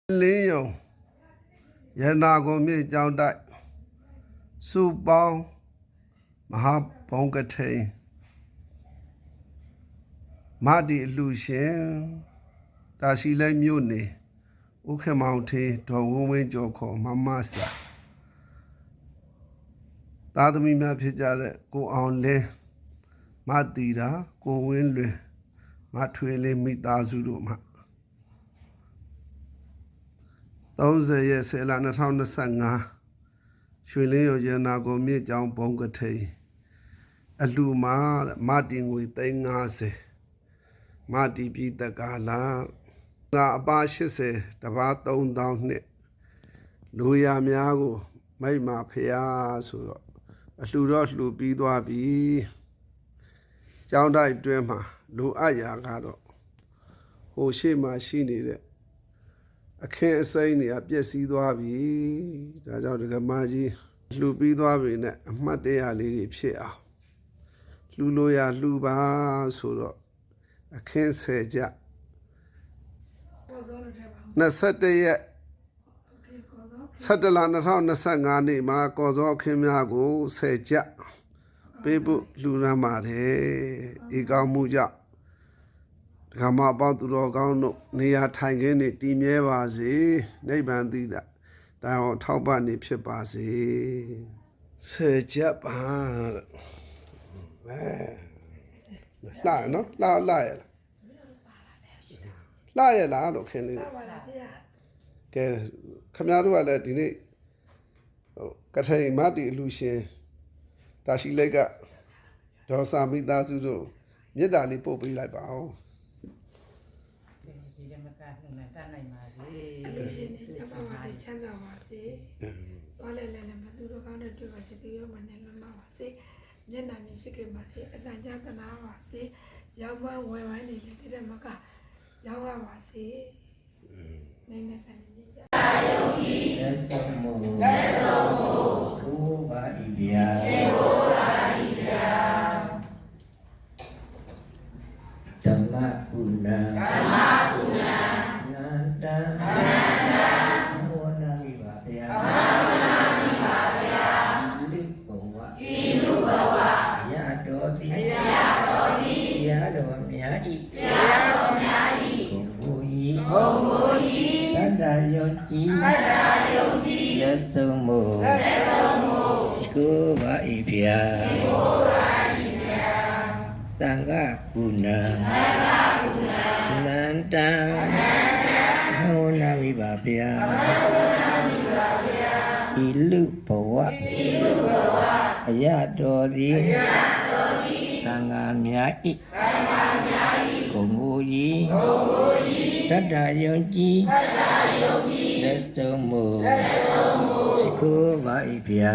Lê Yong Yana go me Giao Đại Su Bao Maha Bongate Madi Lucien Dashi Lai Mune Uke Mountain Do Women Joko Mamasa Tadami Mapijare go on le Madira go win le Matwele Mitazuru Ma 30 ရက်10လ2025ရွှေလင်းရုံရနာကိုမြေကြောင်ဘုံကထိန်အလူမာမတီငွေ350မတီပြည်တကာလာငါအပါ80တပါး3000နှစ်လူရများကိုမိတ်မာဖျားဆိုတော့အလှတော့လှပြီးသွားပြီကျောင်းတိုက်တွင်းမှာလူအပ်ရာကတော့ဟိုရှိမှရှိနေတဲ့အခင်းအစိမ်းတွေကပျက်စီးသွားပြီဒါကြောင့်ဒကမာကြီးလှူပြီးသွားပြီနဲ့အမှတ်တရလေးတွေဖြစ်အောင်လှူလို့ရလှူပါဆိုတော့အခင်း10ကျ21ရက်17လ2025နေ့မှာကော်စောအခင်းများကို10ကျပေးဖို့လှူရမ်းပါတယ်ဤကောင်းမှုကြောင့်ကမ္မပေါင်းသူတော်ကောင်းတို့နေရာထိုင်ခင်းနေတည်မြဲပါစေနိဗ္ဗာန်တည်တာတိုင်အောင်ထောက်ပံ့နေဖြစ်ပါစေဆေချက်ပါလာနော်လာရလားလို့ခင်လေးကဲခမရတို့ကလည်းဒီနေ့ကထိန်မတီအလူရှင်တာရှိလိုက်ကဒေါ်စာမိသားစုတို့မေတ္တာလေးပို့ပေးလိုက်ပါဦးလူရှင်နေကြပါပါချမ်းသာပါစေ။ဘာလဲလဲမသူတို့ကောင်းတဲ့တွေ့ပါစေသူရောမနဲ့လွတ်လာပါစေ။မျက်နှာမြင်ရှိခဲ့ပါစေအတန်ကြားသနာပါစေ။ရောက်မှဝယ်ဝိုင်းနေတဲ့တဲ့မကရောက်ရပါစေ။နေနဲ့ကနေမြင်ကြ။ယုံကြည်လက်ဆုံးမို့ဘုရားဣဗျာဓမ္မကုဏလက်ဆုံးမို့ကိုဗာဣဗျာသံဃာကုဏနန္တံဟောနာမိပါဗျာဤလူဘဝအရတော်သည်သံဃာများဤဂုံငိုကြီးတတ္တယုံကြည်လက်ဆုံးမို့စိခိုးပါ၏ဗျာ